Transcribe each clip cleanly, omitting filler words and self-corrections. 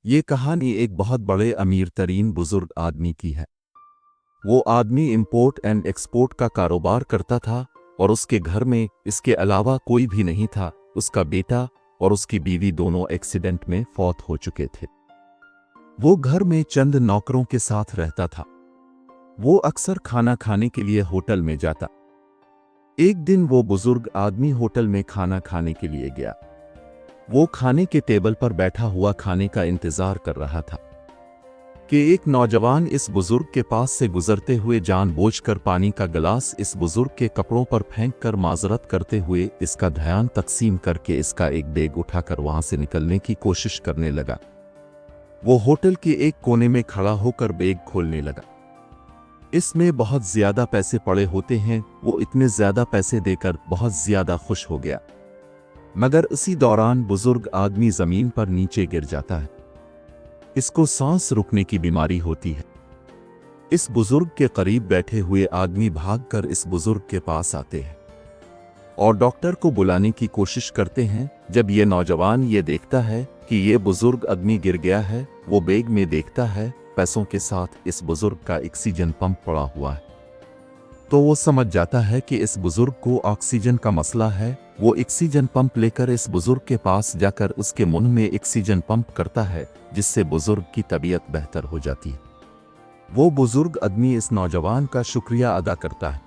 ये कहानी एक बहुत बड़े अमीर तरीन बुजुर्ग आदमी की है। वो आदमी इंपोर्ट एंड एक्सपोर्ट का कारोबार करता था और उसके घर में इसके अलावा कोई भी नहीं था। उसका बेटा और उसकी बीवी दोनों एक्सीडेंट में फौत हो चुके थे। वो घर में चंद नौकरों के साथ रहता था। वो अक्सर खाना खाने के लिए होटल में जाता। एक दिन वो बुजुर्ग आदमी होटल में खाना खाने के लिए गया। वो खाने के टेबल पर बैठा हुआ खाने का इंतजार कर रहा था कि एक नौजवान इस बुजुर्ग के पास से गुजरते हुए जानबूझकर पानी का गिलास इस बुजुर्ग के कपड़ों पर फेंक कर माजरत करते हुए इसका ध्यान तकसीम करके इसका एक बैग उठाकर वहां से निकलने की कोशिश करने लगा। वो होटल के एक कोने में खड़ा होकर बैग खोलने लगा। इसमें बहुत ज्यादा पैसे पड़े होते हैं। वो इतने ज्यादा पैसे देकर बहुत ज्यादा खुश हो गया, मगर उसी दौरान बुजुर्ग आदमी जमीन पर नीचे गिर जाता है। इसको सांस रुकने की बीमारी होती है। इस बुजुर्ग के करीब बैठे हुए आदमी भागकर इस बुजुर्ग के पास आते हैं और डॉक्टर को बुलाने की कोशिश करते हैं। जब ये नौजवान ये देखता है कि ये बुजुर्ग आदमी गिर गया है, वो बैग में देखता है पैसों के साथ इस बुजुर्ग का ऑक्सीजन पंप पड़ा हुआ है, तो वो समझ जाता है कि इस बुजुर्ग को ऑक्सीजन का मसला है। वो ऑक्सीजन पंप लेकर इस बुजुर्ग के पास जाकर उसके मुंह में ऑक्सीजन पंप करता है, जिससे बुजुर्ग की तबीयत बेहतर हो जाती है। वो बुजुर्ग आदमी इस नौजवान का शुक्रिया अदा करता है।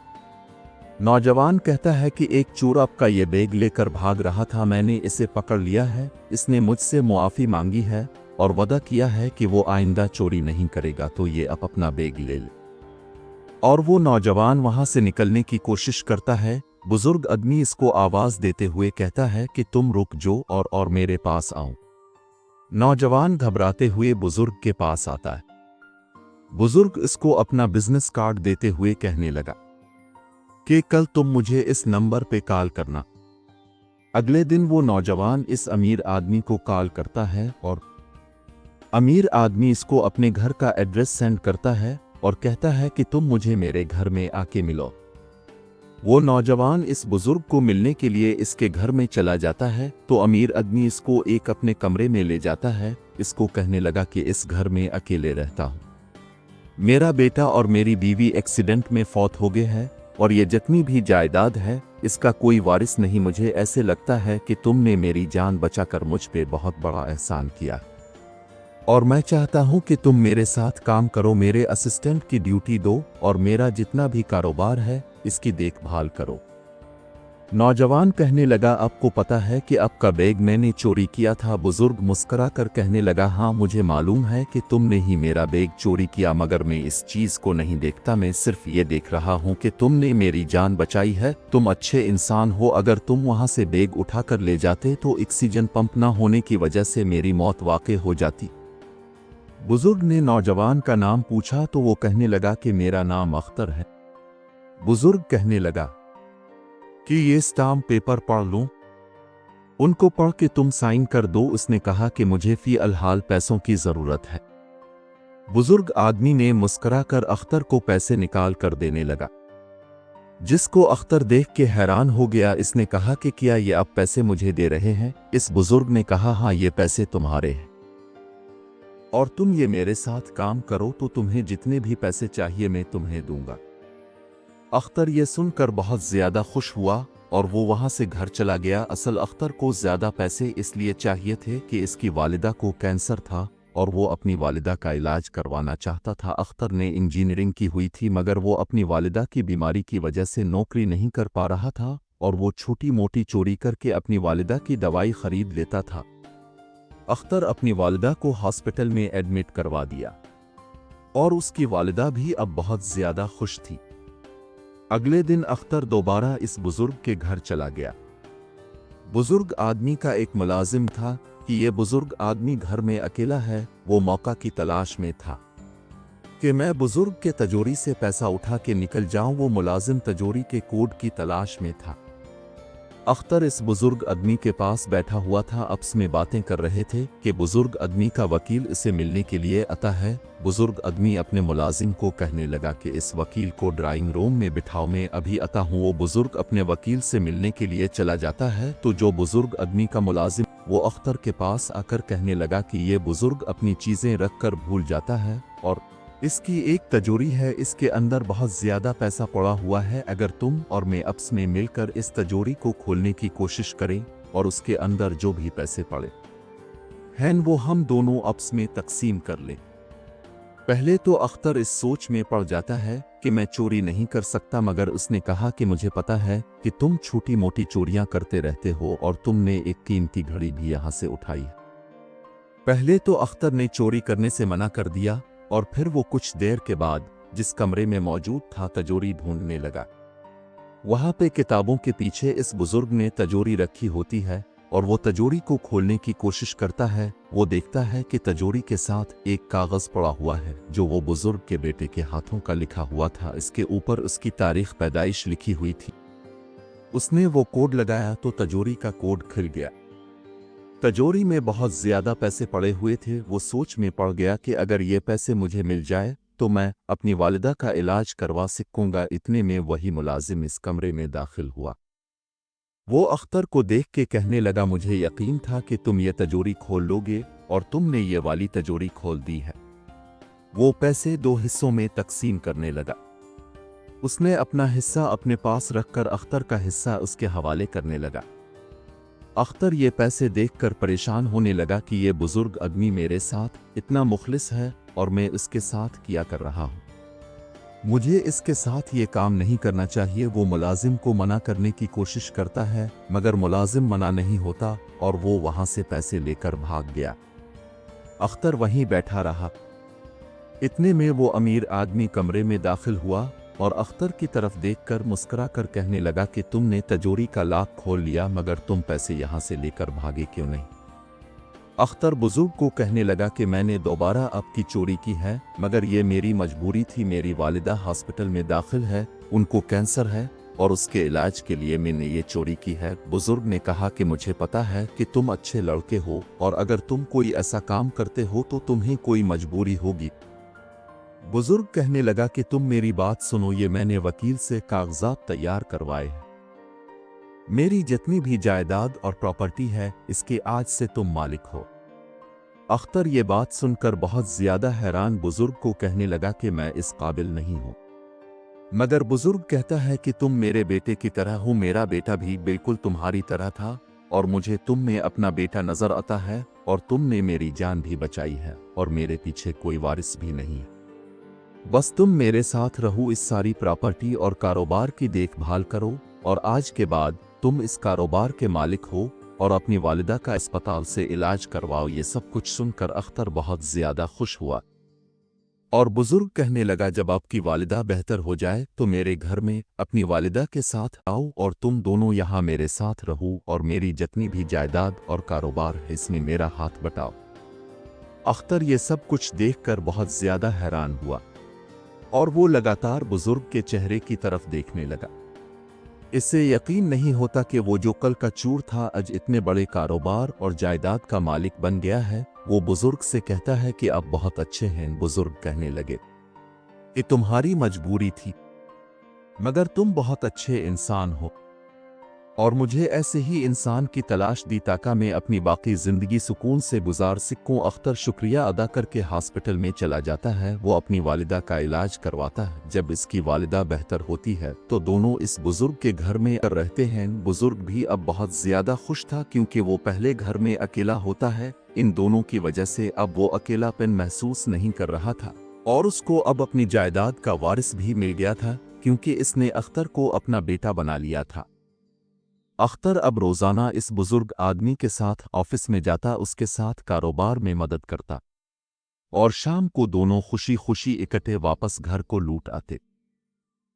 नौजवान कहता है कि एक चोर आपका ये बैग लेकर भाग रहा था, मैंने इसे पकड़ लिया है। इसने मुझसे मुआफ़ी मांगी है और वादा किया है कि वो आइंदा चोरी नहीं करेगा, तो ये अब अपना बैग ले ले। और वो नौजवान वहां से निकलने की कोशिश करता है। बुजुर्ग आदमी इसको आवाज देते हुए कहता है कि तुम रुक जो और मेरे पास आओ। नौजवान घबराते हुए बुजुर्ग के पास आता है। बुजुर्ग इसको अपना बिजनेस कार्ड देते हुए कहने लगा कि कल तुम मुझे इस नंबर पे कॉल करना। अगले दिन वो नौजवान इस अमीर आदमी को कॉल करता है और अमीर आदमी इसको अपने घर का एड्रेस सेंड करता है और कहता है कि तुम मुझे मेरे घर में आके मिलो। वो नौजवान इस बुजुर्ग को मिलने के लिए इसके घर में चला जाता है, तो अमीर आदमी इसको एक अपने कमरे में ले जाता है। इसको कहने लगा कि इस घर में अकेले रहता हूँ, मेरा बेटा और मेरी बीवी एक्सीडेंट में फौत हो गए हैं और ये जितनी भी जायदाद है इसका कोई वारिस नहीं। मुझे ऐसे लगता है कि तुमने मेरी जान बचाकर मुझ पे बहुत बड़ा एहसान किया और मैं चाहता हूं कि तुम मेरे साथ काम करो, मेरे असिस्टेंट की ड्यूटी दो और मेरा जितना भी कारोबार है इसकी देखभाल करो। नौजवान कहने लगा, आपको पता है कि आपका बैग मैंने चोरी किया था। बुजुर्ग मुस्कुरा कर कहने लगा, हाँ मुझे मालूम है कि तुमने ही मेरा बैग चोरी किया, मगर मैं इस चीज को नहीं देखता। मैं सिर्फ ये देख रहा हूँ कि तुमने मेरी जान बचाई है। तुम अच्छे इंसान हो। अगर तुम वहां से बैग उठाकर ले जाते तो ऑक्सीजन पंप न होने की वजह से मेरी मौत वाक़ई हो जाती। बुजुर्ग ने नौजवान का नाम पूछा तो वो कहने लगा कि मेरा नाम अख्तर है। बुजुर्ग कहने लगा कि ये स्टाम्प पेपर पढ़ लूं, उनको पढ़ के तुम साइन कर दो। उसने कहा कि मुझे फिलहाल पैसों की जरूरत है। बुजुर्ग आदमी ने मुस्कुराकर अख्तर को पैसे निकाल कर देने लगा, जिसको अख्तर देख के हैरान हो गया। इसने कहा कि क्या ये आप पैसे मुझे दे रहे हैं? इस बुजुर्ग ने कहा, हाँ ये पैसे तुम्हारे हैं और तुम ये मेरे साथ काम करो तो तुम्हें जितने भी पैसे चाहिए मैं तुम्हें दूंगा। अख्तर ये सुनकर बहुत ज्यादा खुश हुआ और वो वहां से घर चला गया। असल अख्तर को ज्यादा पैसे इसलिए चाहिए थे कि इसकी वालिदा को कैंसर था और वो अपनी वालिदा का इलाज करवाना चाहता था। अख्तर ने इंजीनियरिंग की हुई थी, मगर वो अपनी वालिदा की बीमारी की वजह से नौकरी नहीं कर पा रहा था और वो छोटी मोटी चोरी करके अपनी वालिदा की दवाई खरीद लेता था। अख्तर अपनी वालिदा को हॉस्पिटल में एडमिट करवा दिया और उसकी वालिदा भी अब बहुत ज्यादा खुश थी। अगले दिन अख्तर दोबारा इस बुजुर्ग के घर चला गया। बुजुर्ग आदमी का एक मुलाजिम था कि ये बुजुर्ग आदमी घर में अकेला है। वो मौका की तलाश में था कि मैं बुजुर्ग के तिजोरी से पैसा उठा के निकल जाऊं। वो मुलाजिम तिजोरी के कोड की तलाश में था। अख्तर इस बुजुर्ग आदमी के पास बैठा हुआ था। आपस में बातें कर रहे थे कि बुजुर्ग आदमी का वकील इसे मिलने के लिए आता है। बुजुर्ग आदमी अपने मुलाजिम को कहने लगा कि इस वकील को ड्राइंग रूम में बिठाओ, मैं अभी आता हूँ। वो बुजुर्ग अपने वकील से मिलने के लिए चला जाता है तो जो बुजुर्ग आदमी का मुलाजिम वो अख्तर के पास आकर कहने लगा कि ये बुजुर्ग अपनी चीजें रख कर भूल जाता है और इसकी एक तिजोरी है, इसके अंदर बहुत ज्यादा पैसा पड़ा हुआ है। अगर तुम और मैं आपस में मिलकर इस तिजोरी को खोलने की कोशिश करें और उसके अंदर जो भी पैसे पड़े हैं वो हम दोनों आपस में तकसीम कर लें। पहले तो अख्तर इस सोच में पड़ जाता है कि मैं चोरी नहीं कर सकता, मगर उसने कहा कि मुझे पता है कि तुम छोटी मोटी चोरियां करते रहते हो और तुमने एक कीमती घड़ी भी यहां से उठाई है। पहले तो अख्तर ने चोरी करने से मना कर दिया और फिर वो कुछ देर के बाद जिस कमरे में मौजूद था तिजोरी ढूंढने लगा। वहां पे किताबों के पीछे इस बुजुर्ग ने तिजोरी रखी होती है और वो तिजोरी को खोलने की कोशिश करता है। वो देखता है कि तिजोरी के साथ एक कागज पड़ा हुआ है जो वो बुजुर्ग के बेटे के हाथों का लिखा हुआ था। इसके ऊपर उसकी तारीख पैदाइश लिखी हुई थी। उसने वो कोड लगाया तो तिजोरी का कोड खुल गया। तिजोरी में बहुत ज्यादा पैसे पड़े हुए थे। वो सोच में पड़ गया कि अगर ये पैसे मुझे मिल जाए तो मैं अपनी वालिदा का इलाज करवा सकूंगा। इतने में वही मुलाजिम इस कमरे में दाखिल हुआ। वो अख्तर को देख के कहने लगा, मुझे यकीन था कि तुम ये तिजोरी खोल लोगे और तुमने ये वाली तिजोरी खोल दी है। वो पैसे 2 हिस्सों में तकसीम करने लगा। उसने अपना हिस्सा अपने पास रखकर अख्तर का हिस्सा उसके हवाले करने लगा। अख्तर ये पैसे देखकर परेशान होने लगा कि ये बुजुर्ग आदमी मेरे साथ इतना मुखलिस है और मैं इसके साथ किया कर रहा हूँ। मुझे इसके साथ ये काम नहीं करना चाहिए। वो मुलाजिम को मना करने की कोशिश करता है मगर मुलाजिम मना नहीं होता और वो वहां से पैसे लेकर भाग गया। अख्तर वहीं बैठा रहा। इतने में वो अमीर आदमी कमरे में दाखिल हुआ और अख्तर की तरफ देखकर मुस्कुरा कर कहने लगा कि तुमने तिजोरी का लॉक खोल लिया मगर तुम पैसे यहां से लेकर भागे क्यों नहीं। अख्तर बुजुर्ग को कहने लगा कि मैंने दोबारा आपकी चोरी की है मगर ये मेरी मजबूरी थी। मेरी वालिदा हॉस्पिटल में दाखिल है, उनको कैंसर है और उसके इलाज के लिए मैंने ये चोरी की है। बुजुर्ग ने कहा कि मुझे पता है कि तुम अच्छे लड़के हो और अगर तुम कोई ऐसा काम करते हो तो तुम्हें कोई मजबूरी होगी। बुजुर्ग कहने लगा कि तुम मेरी बात सुनो, ये मैंने वकील से कागजात तैयार करवाए हैं। मेरी जितनी भी जायदाद और प्रॉपर्टी है इसके आज से तुम मालिक हो। अख्तर ये बात सुनकर बहुत ज्यादा हैरान बुजुर्ग को कहने लगा कि मैं इस काबिल नहीं हूं। मगर बुजुर्ग कहता है कि तुम मेरे बेटे की तरह हो, मेरा बेटा भी बिल्कुल तुम्हारी तरह था और मुझे तुम में अपना बेटा नजर आता है और तुमने मेरी जान भी बचाई है और मेरे पीछे कोई वारिस भी नहीं है। बस तुम मेरे साथ रहो, इस सारी प्रॉपर्टी और कारोबार की देखभाल करो और आज के बाद तुम इस कारोबार के मालिक हो और अपनी वालिदा का अस्पताल से इलाज करवाओ। ये सब कुछ सुनकर अख्तर बहुत ज्यादा खुश हुआ और बुजुर्ग कहने लगा, जब आपकी वालिदा बेहतर हो जाए तो मेरे घर में अपनी वालिदा के साथ आओ और तुम दोनों यहाँ मेरे साथ रहो और मेरी जितनी भी जायदाद और कारोबार है इसमें मेरा हाथ बटाओ। अख्तर ये सब कुछ देखकर बहुत ज्यादा हैरान हुआ और वो लगातार बुजुर्ग के चेहरे की तरफ देखने लगा। इससे यकीन नहीं होता कि वो जो कल का चूर था आज इतने बड़े कारोबार और जायदाद का मालिक बन गया है। वो बुजुर्ग से कहता है कि आप बहुत अच्छे हैं। बुजुर्ग कहने लगे, ये तुम्हारी मजबूरी थी मगर तुम बहुत अच्छे इंसान हो और मुझे ऐसे ही इंसान की तलाश दी ताकि मैं अपनी बाकी जिंदगी सुकून से गुजार सकूं। अख्तर शुक्रिया अदा करके हॉस्पिटल में चला जाता है। वो अपनी वालिदा का इलाज करवाता है। जब इसकी वालिदा बेहतर होती है तो दोनों इस बुजुर्ग के घर में रहते हैं। बुजुर्ग भी अब बहुत ज्यादा खुश था क्योंकि वो पहले घर में अकेला होता है। इन दोनों की वजह से अब वो अकेलापन महसूस नहीं कर रहा था और उसको अब अपनी जायदाद का वारिस भी मिल गया था क्योंकि इसने अख्तर को अपना बेटा बना लिया था। अख्तर अब रोजाना इस बुजुर्ग आदमी के साथ ऑफिस में जाता, उसके साथ कारोबार में मदद करता और शाम को दोनों खुशी खुशी इकट्ठे वापस घर को लौट आते।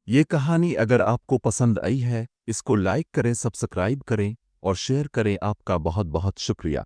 ये कहानी अगर आपको पसंद आई है इसको लाइक करें, सब्सक्राइब करें और शेयर करें। आपका बहुत बहुत शुक्रिया।